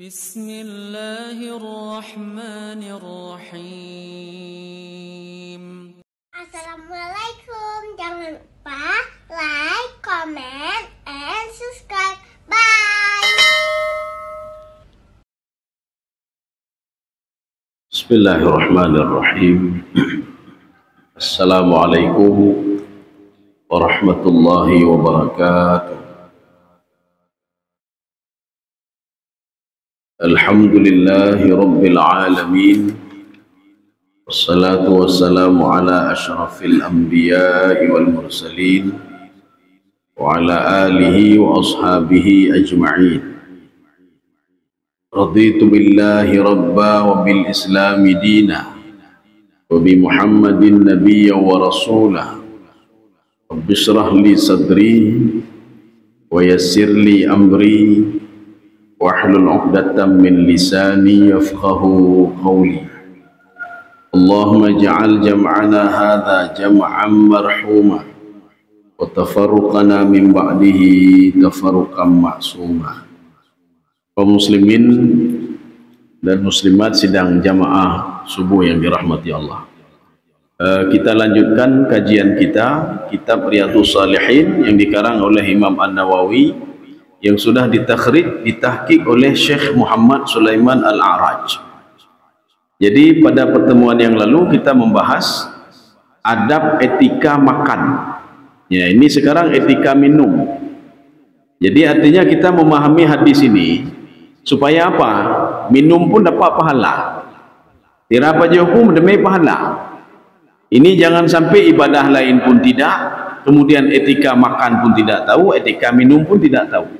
Bismillahirrahmanirrahim. Assalamualaikum. Jangan lupa like, comment, and subscribe. Bye. Bismillahirrahmanirrahim. Assalamualaikum warahmatullahi wabarakatuh. Alhamdulillahi rabbil alamin. Wassalatu wassalamu ala ashrafil anbiya'i wal mursalin wa ala alihi wa ashabihi ajma'in. Raditu billahi rabba wa bil islami dina wa bi muhammadin nabiyya wa rasulah. Rabbi shrah li sadri wa yassir li amri wahlul 'uqdatam min lisani yafqahu qawli. Allahumma ja'al jam'ana hadha jam'an marhuma wa tafarruqana min ba'dihi tafarruqan ma'suma. Kaum muslimin dan muslimat sidang jamaah subuh yang dirahmati Allah. Kita lanjutkan kajian kita kitab Riyadhus Shalihin yang dikarang oleh Imam An-Nawawi yang sudah ditahqiq oleh Syekh Muhammad Sulaiman Al-A'raj. Jadi pada pertemuan yang lalu kita membahas adab etika makan. Ya, ini sekarang etika minum. Jadi artinya kita memahami hadis ini supaya apa? Minum pun dapat pahala. Tira paja hukum demi pahala. Ini jangan sampai ibadah lain pun tidak, kemudian etika makan pun tidak tahu, etika minum pun tidak tahu.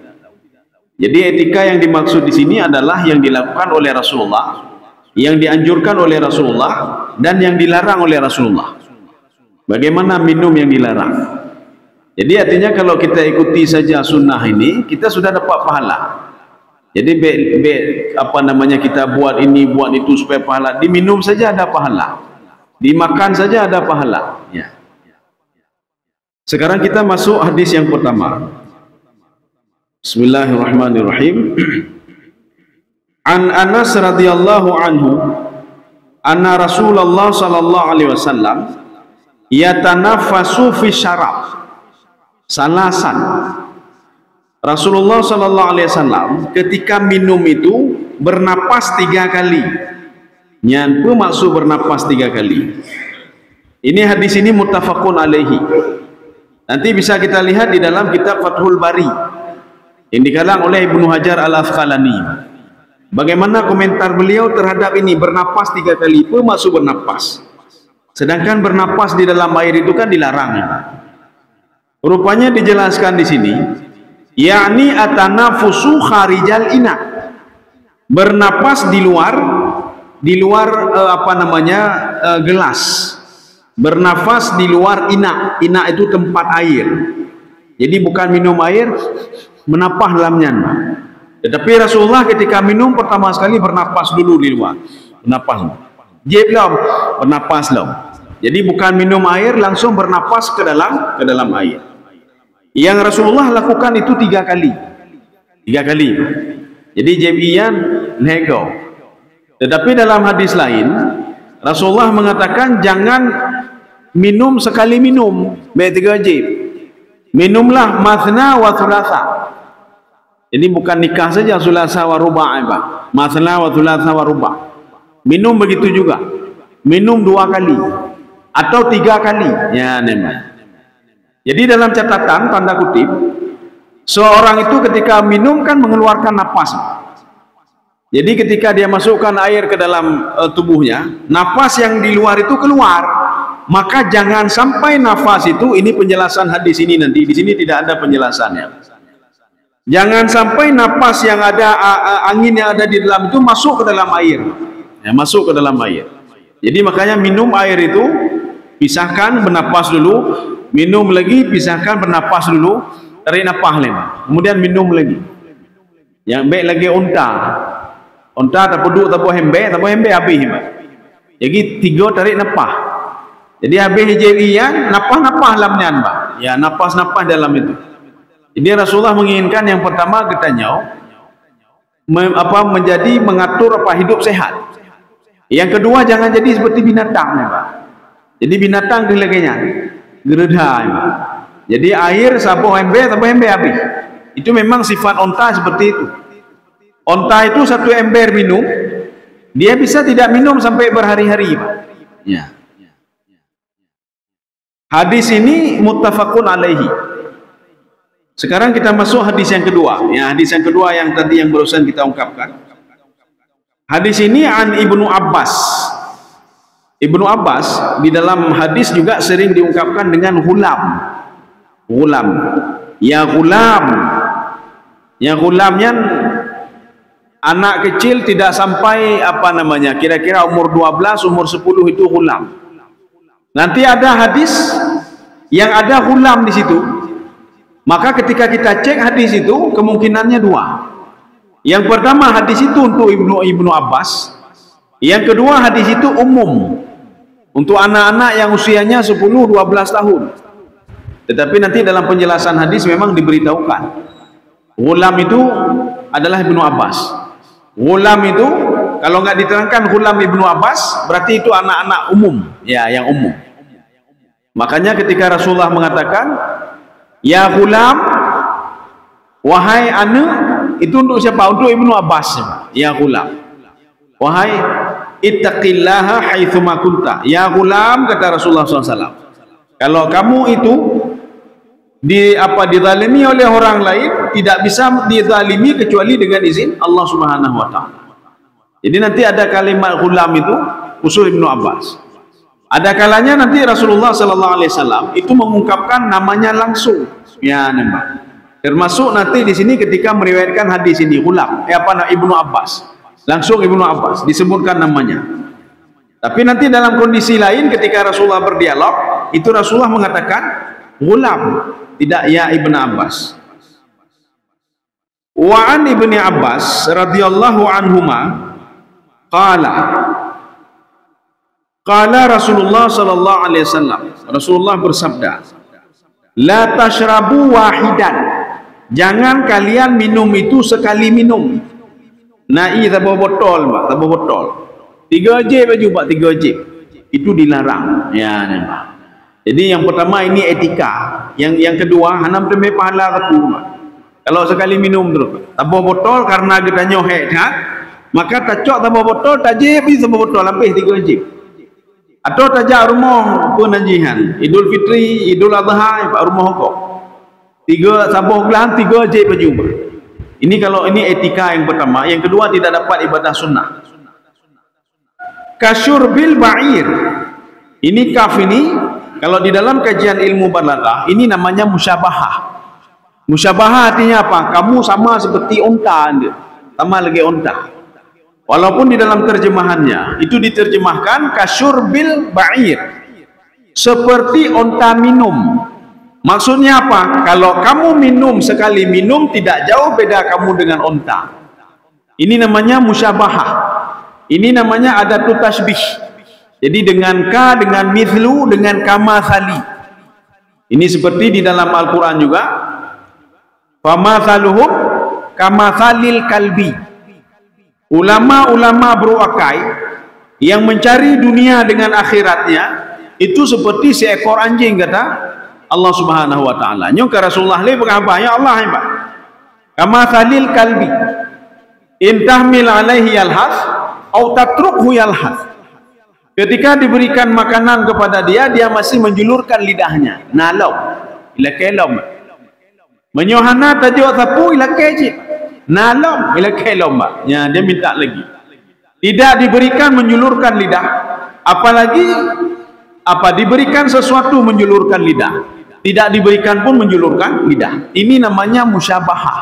Jadi etika yang dimaksud di sini adalah yang dilakukan oleh Rasulullah, yang dianjurkan oleh Rasulullah, dan yang dilarang oleh Rasulullah. Bagaimana minum yang dilarang? Jadi artinya kalau kita ikuti saja sunnah ini, kita sudah dapat pahala. Jadi kita buat ini, buat itu supaya pahala. Diminum saja ada pahala, dimakan saja ada pahala. Ya. Sekarang kita masuk hadis yang pertama. Bismillahirrahmanirrahim. An Anas radhiyallahu anhu anna Rasulullah sallallahu alaihi wasallam yatanaffasu fi syarab salasan. Rasulullah sallallahu alaihi wasallam ketika minum itu bernapas 3 kali. Nyan apa maksud bernapas 3 kali? Ini hadis ini muttafaqun alaihi. Nanti bisa kita lihat di dalam kitab Fathul Bari yang dikarang oleh Ibnu Hajar Al-Asqalani. Bagaimana komentar beliau terhadap ini bernapas 3 kali? Apa maksud bernapas? Sedangkan bernapas di dalam air itu kan dilarang. Rupanya dijelaskan di sini, yakni atanafusu kharijal ina. Bernapas di luar gelas. Bernafas di luar ina. Ina itu tempat air. Jadi bukan minum air, menapah dalamnya. Tetapi Rasulullah ketika minum pertama sekali bernapas dulu di luar. Bernapas. Jeblam, bernapas lam. Jadi bukan minum air, langsung bernapas ke dalam air. Yang Rasulullah lakukan itu 3 kali. 3 kali. Jadi jebian nego. Tetapi dalam hadis lain Rasulullah mengatakan jangan minum sekali minum, be-3 jeb. Minumlah mathna wa thulatha. Jadi bukan nikah saja thulatha wa ruba', mathna wa thulatha wa ruba'. Minum begitu juga. Minum 2 kali atau 3 kali. Ya, memang. Jadi dalam catatan tanda kutip, seorang itu ketika minum kan mengeluarkan napas. Jadi ketika dia masukkan air ke dalam tubuhnya, napas yang di luar itu keluar. Maka jangan sampai nafas itu, ini penjelasan hadis ini nanti, di sini tidak ada penjelasannya. Jangan sampai napas yang ada, angin yang ada di dalam itu masuk ke dalam air. Ya, masuk ke dalam air. Jadi makanya minum air itu, pisahkan, bernapas dulu, minum lagi, pisahkan, bernapas dulu, tarik napas lagi. Kemudian minum lagi. Yang baik lagi unta. Unta tak peduk, tak hembe habis. Jadi 3 tarik napas. Jadi habis hijrian, napas-napas dalamnya, Mbak. Ya, napas-napas dalam itu. Jadi Rasulullah menginginkan yang pertama katanya menjadi mengatur hidup sehat. Yang kedua, jangan jadi seperti binatang, ya, Pak. Jadi binatang kelaganya geredha, ya, Pak. Jadi air sabuh ember habis. Itu memang sifat onta seperti itu. Onta itu satu ember minum, dia bisa tidak minum sampai berhari-hari, Pak. Ya. Hadis ini muttafaqun alaihi. Sekarang kita masuk hadis yang kedua. Ya, hadis yang kedua yang tadi yang barusan kita ungkapkan. Hadis ini an Ibnu Abbas. Ibnu Abbas di dalam hadis juga sering diungkapkan dengan ghulam. Ghulam. Ya ghulam. Ya ghulamnya anak kecil tidak sampai kira-kira umur 12, umur 10 itu ghulam. Nanti ada hadis yang ada ghulam di situ. Maka ketika kita cek hadis itu kemungkinannya dua. Yang pertama hadis itu untuk Ibnu Abbas. Yang kedua hadis itu umum untuk anak-anak yang usianya 10-12 tahun. Tetapi nanti dalam penjelasan hadis memang diberitahukan ghulam itu adalah Ibnu Abbas. Ghulam itu kalau nggak diterangkan ghulam Ibnu Abbas berarti itu anak-anak umum, ya, yang umum. Makanya ketika Rasulullah mengatakan ya ghulam, wahai anak, itu untuk siapa? Untuk Ibnu Abbas. Ya ghulam, wahai ittaqillaha haitsuma kunta. Ya ghulam, kata Rasulullah SAW, kalau kamu itu dizalimi oleh orang lain, tidak bisa dizalimi kecuali dengan izin Allah Subhanahu wa taala. Jadi nanti ada kalimat ghulam itu usul Ibnu Abbas. Ada kalanya nanti Rasulullah sallallahu alaihi wasallam itu mengungkapkan namanya langsung. Ya, nampak. Termasuk nanti di sini ketika meriwayatkan hadis ini ghulam, Ibnu Abbas. Langsung Ibnu Abbas disebutkan namanya. Tapi nanti dalam kondisi lain ketika Rasulullah berdialog, itu Rasulullah mengatakan ghulam, tidak ya Ibnu Abbas. Wa an Ibnu Abbas radhiyallahu anhuma qala Rasulullah sallallahu alaihi wasallam, Rasulullah bersabda, la tashrabu wahidan, jangan kalian minum itu sekali minum. Nai tabah botol, Pak, tabah botol. 3 jib baju, Pak, 3 jib. Itu dilarang. Ya, nampak. Jadi yang pertama ini etika. Yang kedua, hanam demi pahala ketu, Pak. Kalau sekali minum terus, tabah botol karena kita nyohet, maka tacok tabah botol, tajib itu tabah botol habis 3 jib. Atau tajak rumah penajihan Idul Fitri, Idul Adha, Pak, rumah kok 3 sabuh gelahan 3 jib berjumpa. Ini kalau ini etika yang pertama. Yang kedua, tidak dapat ibadah sunnah. Kasyurbil ba'ir, ini kaf ini kalau di dalam kajian ilmu balaghah ini namanya musyabahah. Musyabahah artinya apa? Kamu sama seperti unta, sama lagi unta. Walaupun di dalam terjemahannya itu diterjemahkan kasyurbil ba'ir, seperti unta minum. Maksudnya apa? Kalau kamu minum sekali minum, tidak jauh beda kamu dengan unta. Ini namanya musyabahah. Ini namanya adatut tasbih. Jadi dengan ka, dengan mithlu, dengan kamathali. Ini seperti di dalam Al-Quran juga. Famathaluhum kamathalil kalbi. Ulama-ulama beruakai yang mencari dunia dengan akhiratnya itu seperti seekor anjing, kata Allah Subhanahu wa taala. Nyong ke Rasulullah le berapa ya Allah, ya Pak. Kamathalil kalbi in tahmil alaihi yalhath au tatrukhu yalhath. Ketika diberikan makanan kepada dia, dia masih menjulurkan lidahnya. Nalau ila kelom. Menyohana tajuk sapu ila kecik. Nalam ila kelom, ya, dia minta lagi. Tidak diberikan menjulurkan lidah, apalagi diberikan sesuatu menjulurkan lidah. Tidak diberikan pun menjulurkan lidah. Ini namanya musyabahah.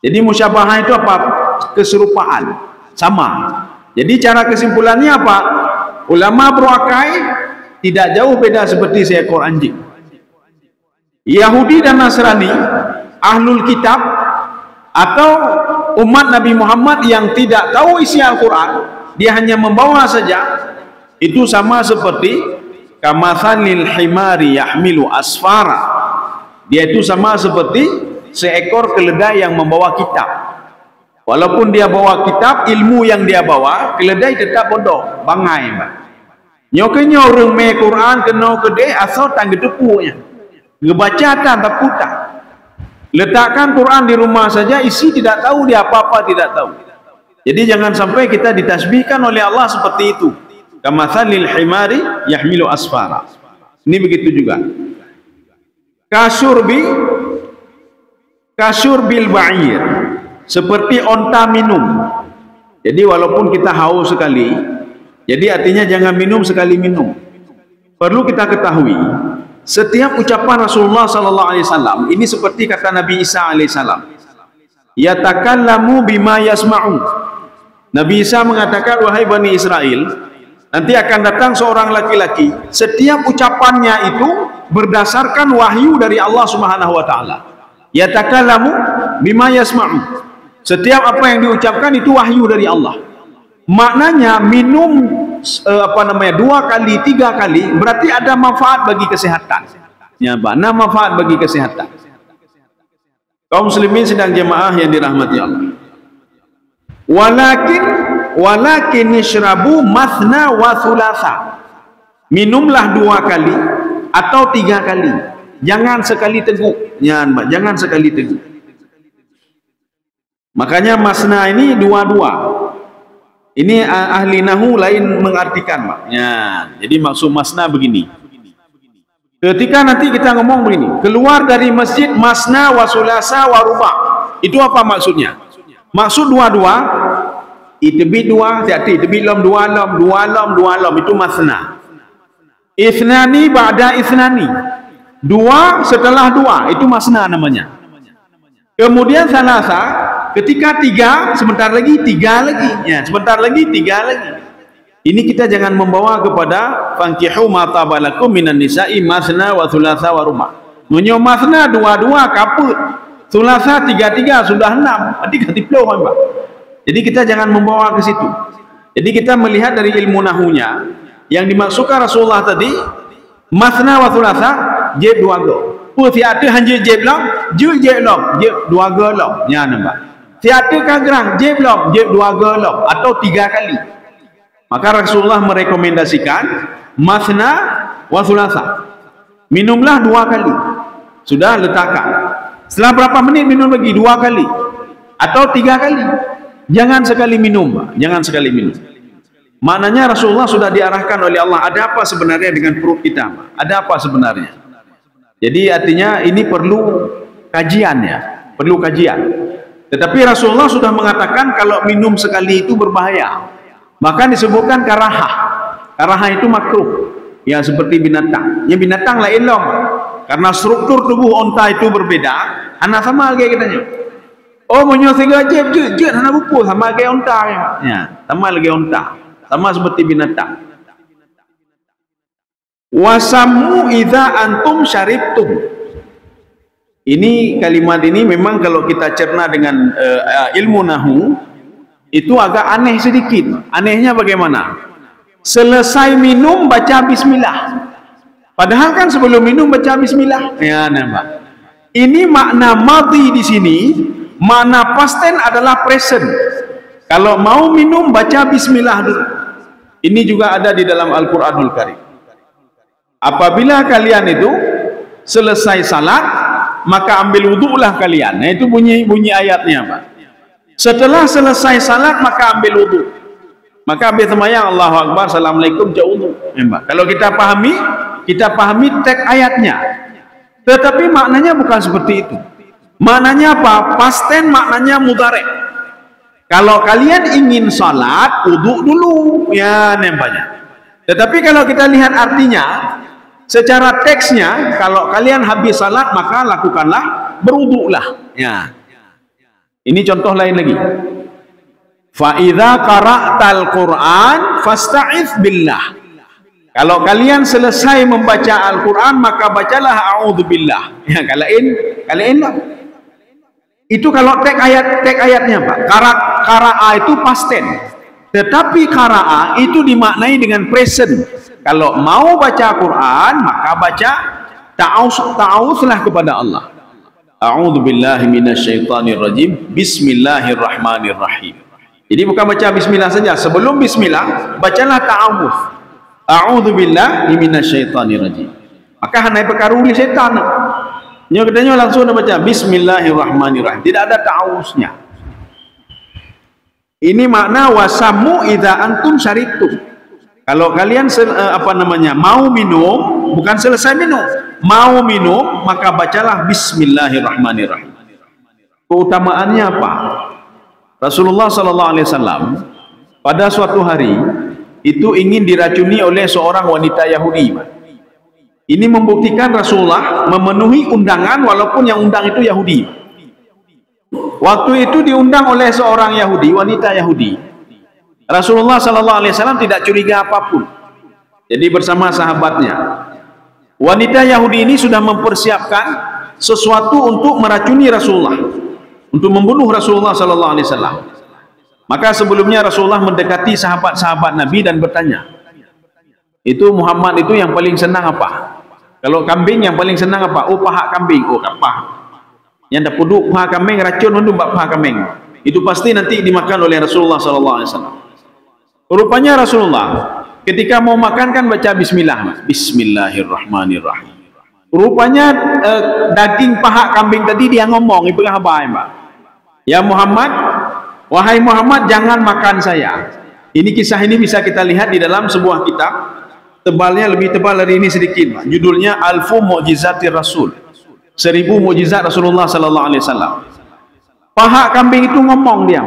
Jadi musyabahah itu apa? Keserupaan, sama. Jadi cara kesimpulannya apa? Ulama beruakai tidak jauh beda seperti seekor anjing. Yahudi dan Nasrani, ahlul kitab atau umat Nabi Muhammad yang tidak tahu isi Al-Quran, dia hanya membawa saja, itu sama seperti kamathalil himari yahmilu asfara. Dia itu sama seperti seekor keledai yang membawa kitab. Walaupun dia bawa kitab, ilmu yang dia bawa, keledai tetap bodoh, bangai. Nyokenyo orang me Quran kena kedai asal tang gedepuknya. Ngebaca tan tak putar. Letakkan Quran di rumah saja, isi tidak tahu, dia apa-apa tidak tahu. Jadi jangan sampai kita ditasbihkan oleh Allah seperti itu. Kamatsalil himari yahmilu asfara. Ini begitu juga. Kasyurbil ba'ir, seperti onta minum. Jadi walaupun kita haus sekali, jadi artinya jangan minum sekali minum. Perlu kita ketahui, setiap ucapan Rasulullah sallallahu alaihi wasallam ini seperti kata Nabi Isa alaihi salam. Yatakallamu bima yasma'u. Nabi Isa mengatakan, wahai Bani Israel, nanti akan datang seorang laki-laki, setiap ucapannya itu berdasarkan wahyu dari Allah Subhanahu wa taala. Yatakallamu bima yasma'u. Setiap apa yang diucapkan itu wahyu dari Allah. Maknanya minum 2 kali, 3 kali berarti ada manfaat bagi kesehatan. Ya, ada manfaat bagi kesehatan. Kaum muslimin sedang jemaah yang dirahmati Allah. Walakin ishrabu mathna wa thulatha. Minumlah 2 kali atau 3 kali. Jangan sekali teguk. Ya, jangan sekali teguk. Makanya masna ini 2-2. Ini ahli nahu lain mengartikan, Pak. Ya, jadi maksud masna begini. Ketika nanti kita ngomong begini, keluar dari masjid masna wa sulasa wa ruba. Itu apa maksudnya? Maksud 2-2, itebit 2, jadi itebit lam 2 lam itu masna. Ithnani ba'da ithnani. 2 setelah 2 itu masna namanya. Kemudian salasa, ketika 3 sebentar lagi 3 lagi, ya sebentar lagi 3 lagi. Ini kita jangan membawa kepada fankihu ma tabalakum minan nisa'i masna wa thulatha wa ruba. Munyo masna 2-2 kaput, thulatha 3-3 sudah 6, nanti katiplo kan, Pak. Jadi kita jangan membawa ke situ. Jadi kita melihat dari ilmu nahunya yang dimaksudkan Rasulullah tadi masna wa thulatha jeb 2 go. Tiada hanya jeb long, jeb long, jeb 2 go long. Ya nampak. Tiada kagerang, jeb long, jeb 2 go long atau 3 kali. Maka Rasulullah merekomendasikan masna wa thulatha. Minumlah 2 kali. Sudah letakkan. Setelah berapa menit minum lagi 2 kali atau 3 kali. Jangan sekali minum, Pak. Jangan sekali minum. Maknanya Rasulullah sudah diarahkan oleh Allah. Ada apa sebenarnya dengan perut kita, Pak? Ada apa sebenarnya? Jadi artinya ini perlu kajian, ya, perlu kajian. Tetapi Rasulullah sudah mengatakan kalau minum sekali itu berbahaya. Bahkan disebutkan karahah. Karahah itu makruh. Ya seperti binatang. Ya binatang lain loh. Karena struktur tubuh onta itu berbeda. Anak sama kayak kitanya. Oh menyotiga jeb anak buku sama kayak onta. Ya sama lagi onta. Sama seperti binatang. Wasamu idza antum syaribtum. Ini kalimat ini memang kalau kita cerna dengan ilmu nahu itu agak aneh sedikit. Anehnya bagaimana? Selesai minum baca bismillah. Padahal kan sebelum minum baca bismillah. Ya nampak. Ini makna madhi di sini, makna past tense adalah present. Kalau mau minum baca bismillah dulu. Ini juga ada di dalam Al-Qur'anul Karim. Apabila kalian itu selesai salat, maka ambil wudhulah kalian. Nah, itu bunyi ayatnya, Pak. Setelah selesai salat maka ambil wudhu. Maka ambil sembahyang Allahu Akbar, Assalamualaikum, wudhu. Kalau kita pahami teks ayatnya. Tetapi maknanya bukan seperti itu. Maknanya apa? Past tense maknanya mudhari'. Kalau kalian ingin salat, wudhu dulu, ya nampaknya. Tetapi kalau kita lihat artinya, secara teksnya, kalau kalian habis salat maka lakukanlah berwudhulah. Ya. Ini contoh lain lagi. Fa idza qara'tal Qur'an fasta'iz billah. Kalau kalian selesai membaca Al-Qur'an maka bacalah a'udzubillah. Ya, kalain lah. Itu kalau teks ayatnya, Pak. Qara'a itu past tense. Tetapi qara'a itu dimaknai dengan present. Kalau mau baca Quran maka baca ta'awuzlah kepada Allah. A'udzu billahi minasyaitonir rajim. Bismillahirrahmanirrahim. Jadi bukan baca bismillah saja. Sebelum bismillah, bacalah ta'awudz. A'udzu billahi minasyaitonir rajim. Maka hanai perkara uli setan. Nyo katanya langsung baca bismillahirrahmanirrahim. Tidak ada ta'awudznya. Ini makna wasamu idza antum syaribtum. Kalau kalian mau minum, bukan selesai minum, mau minum, maka bacalah bismillahirrahmanirrahim. Keutamaannya apa? Rasulullah sallallahu alaihi wasallam pada suatu hari itu ingin diracuni oleh seorang wanita Yahudi. Ini membuktikan Rasulullah memenuhi undangan walaupun yang undang itu Yahudi. Waktu itu diundang oleh seorang Yahudi, wanita Yahudi. Rasulullah sallallahu alaihi wasallam tidak curiga apapun. Jadi bersama sahabatnya. Wanita Yahudi ini sudah mempersiapkan sesuatu untuk meracuni Rasulullah, untuk membunuh Rasulullah sallallahu alaihi wasallam. Maka sebelumnya Rasulullah mendekati sahabat-sahabat Nabi dan bertanya, itu Muhammad itu yang paling senang apa? Kalau kambing yang paling senang apa? Oh, paha kambing. Oh, paha. Yang dah puduk paha kambing, racun untuk paha kambing. Itu pasti nanti dimakan oleh Rasulullah sallallahu alaihi wasallam. Rupanya Rasulullah ketika mau makan kan baca bismillah. Bismillahirrahmanirrahim. Rupanya daging paha kambing tadi dia ngomong, ibu habai, Mbak. Ya Muhammad, wahai Muhammad, jangan makan saya. Ini kisah ini bisa kita lihat di dalam sebuah kitab. Tebalnya lebih tebal dari ini sedikit, Mbak. Judulnya Alfu Mu'jizatir Rasul. 1000 mukjizat Rasulullah sallallahu alaihi wasallam. Paha kambing itu ngomong dia.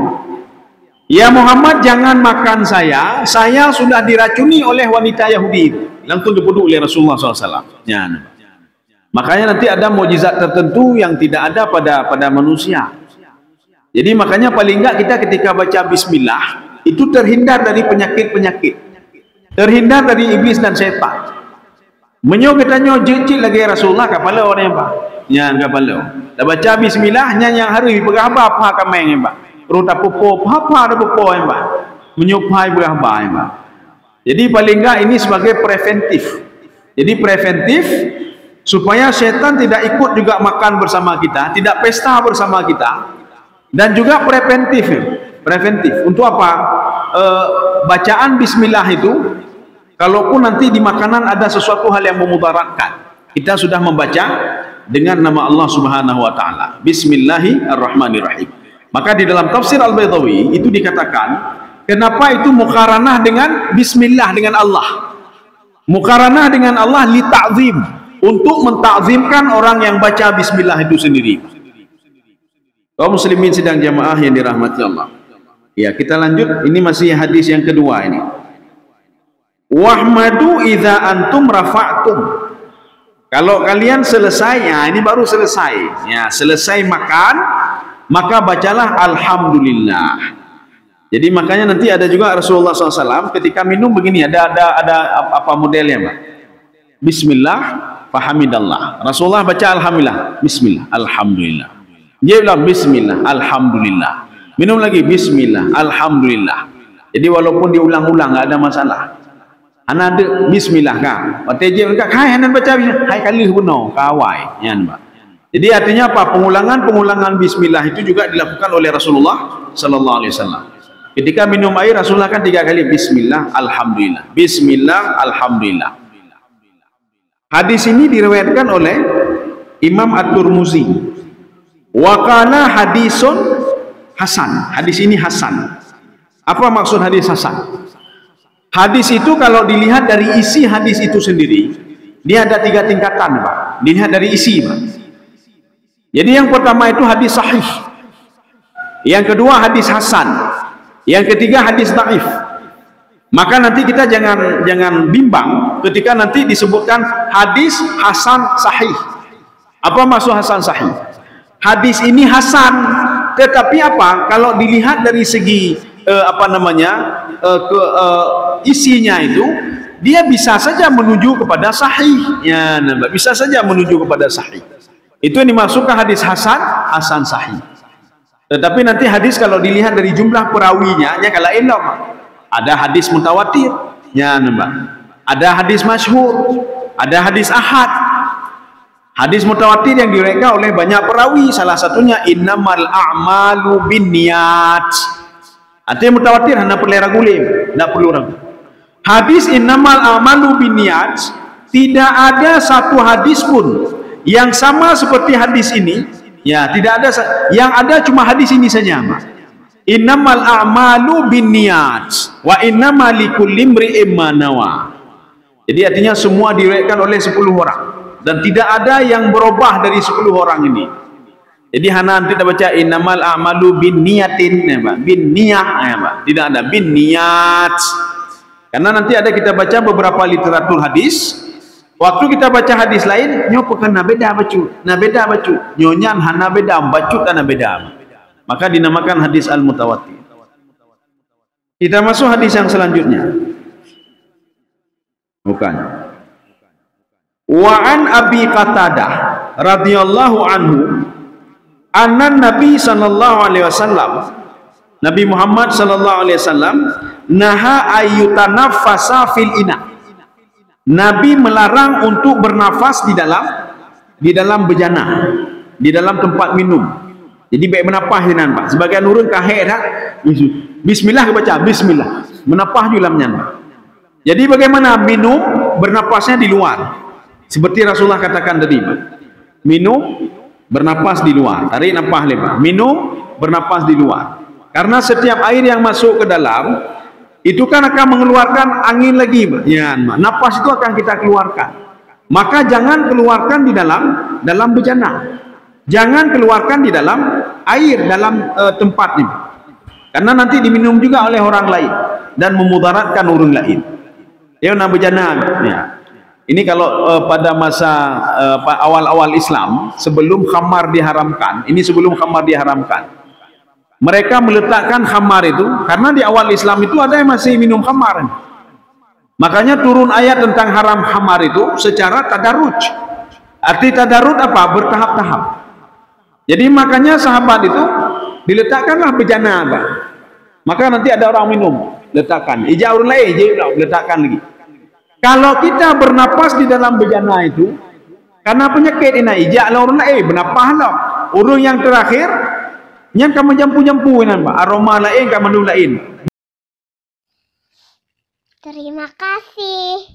Ya Muhammad, jangan makan saya sudah diracuni oleh wanita Yahudi. Langsung dipuduk oleh Rasulullah SAW. Ya. Makanya nanti ada mukjizat tertentu yang tidak ada pada manusia. Jadi makanya paling enggak kita ketika baca bismillah itu terhindar dari penyakit-penyakit, terhindar dari iblis dan setan. Menyo katanya jecil lagi Rasulullah kapala orang yang pak. Ya kapala. Dah baca bismillahnya yang hari berapa apa kameng pak. Ruta popo apa ada popo yang pak. Menyupai berapa yang pak. Jadi paling enggak ini sebagai preventif. Jadi preventif supaya setan tidak ikut juga makan bersama kita, tidak pesta bersama kita, dan juga preventif. Preventif untuk apa? Bacaan bismillah itu kalaupun nanti di makanan ada sesuatu hal yang memudaratkan, kita sudah membaca dengan nama Allah Subhanahu wa taala. Bismillahirrahmanirrahim. Maka di dalam tafsir Al-Baydawi itu dikatakan, kenapa itu muqaranah dengan bismillah dengan Allah? Muqaranah dengan Allah li ta'zim, untuk mentakzimkan orang yang baca bismillah itu sendiri. Kaum muslimin sedang jamaah yang dirahmati Allah. Ya, kita lanjut. Ini masih hadis yang kedua ini. Wahmadu idza antum rafa'tum. Kalau kalian selesai, ya ini baru selesai. Ya, selesai makan, maka bacalah alhamdulillah. Jadi makanya nanti ada juga Rasulullah SAW ketika minum begini, ada apa modelnya, Pak? Bismillah, fahamidallah. Rasulullah baca alhamdulillah. Bismillah, alhamdulillah. Dia bilang bismillah, alhamdulillah. Minum lagi bismillah, alhamdulillah. Jadi walaupun diulang-ulang enggak ada masalah. Ana ada bismillah kan. Waktu dia enggak hai hanan baca hai kali benar kawai yan, Pak. Jadi artinya apa? Pengulangan bismillah itu juga dilakukan oleh Rasulullah sallallahu alaihi wasallam. Ketika minum air Rasulullah kan 3 kali bismillah, alhamdulillah. Bismillah, alhamdulillah. Hadis ini diriwayatkan oleh Imam At-Tirmizi. Wa kana hadisun hasan. Hadis ini hasan. Apa maksud hadis hasan? Hadis itu kalau dilihat dari isi hadis itu sendiri, dia ada 3 tingkatan, Pak. Dilihat dari isi, Pak. Jadi yang pertama itu hadis sahih. Yang kedua hadis hasan. Yang ketiga hadis dhaif. Maka nanti kita jangan bimbang ketika nanti disebutkan hadis hasan sahih. Apa maksud hasan sahih? Hadis ini hasan, tetapi apa? Kalau dilihat dari segi isinya itu, dia bisa saja menuju kepada sahih. Ya, bisa saja menuju kepada sahih. Itu yang dimasukkan hadis hasan sahih. Tetapi nanti hadis kalau dilihat dari jumlah perawinya, ya kalau enak. Ada hadis mutawatir, ya, Mbak. Ada hadis masyhur, ada hadis ahad. Hadis mutawatir yang diriwayatkan oleh banyak perawi, salah satunya innamal a'malu binniyat. Artinya mutawatir hanya perlu ragu, tidak perlu ragu. Hadis innamal a'malu binniyat, tidak ada satu hadis pun yang sama seperti hadis ini. Ya, tidak ada, yang ada cuma hadis ini saja, Pak. Innamal a'malu binniyat wa innamal likulli imri'in ma nawa. Jadi artinya semua diriwayatkan oleh 10 orang dan tidak ada yang berubah dari 10 orang ini. Jadi hana nanti kita baca innamal a'malu binniyatin, ya, Pak. Binniyah, ya, Pak. Tidak ada binniyat. Karena nanti ada kita baca beberapa literatur hadis. Waktu kita baca hadis lain, nyo pekan na beda bacu, nyonyan hana beda, bacut hana beda. Maka dinamakan hadis al-mutawatir. Kita masuk hadis yang selanjutnya. Bukan. Wa an Abi Qatadah radhiyallahu anhu anna Nabi sallallahu alaihi wasallam, Nabi Muhammad sallallahu alaihi wasallam naha ayyutanaffasa fil ina. Nabi melarang untuk bernafas di dalam bejana, di dalam tempat minum. Jadi baik menapah dengan Pak. Sebagian urang kahek dah. Bismillah baca bismillah. Menapah julamnya, Pak. Jadi bagaimana minum bernapasnya di luar? Seperti Rasulullah katakan tadi, Pak. Minum bernapas di luar. Tarik napah lepas. Minum bernapas di luar. Karena setiap air yang masuk ke dalam itu kan akan mengeluarkan angin lagi, ya, napas itu akan kita keluarkan. Maka jangan keluarkan di dalam bejana, jangan keluarkan di dalam air, dalam tempat ini, karena nanti diminum juga oleh orang lain dan memudaratkan orang lain. Ya, bejana, ya. Ini kalau pada masa awal-awal Islam, sebelum khamar diharamkan, mereka meletakkan khamar itu karena di awal Islam itu ada yang masih minum khamar. Makanya turun ayat tentang haram khamar itu secara tadarruj. Arti tadarruj apa? Bertahap-tahap. Jadi makanya sahabat itu diletakkanlah bejana, Pak. Maka nanti ada orang minum, letakkan. Ijak orang lain, letakkan lagi. Kalau kita bernapas di dalam bejana itu, karena penyakit ini, ijak orang lain, bernapaslah. Urung yang terakhir, yang kamu jampu-jampu ini, Pak. Aroma lain, kamu lain. Terima kasih.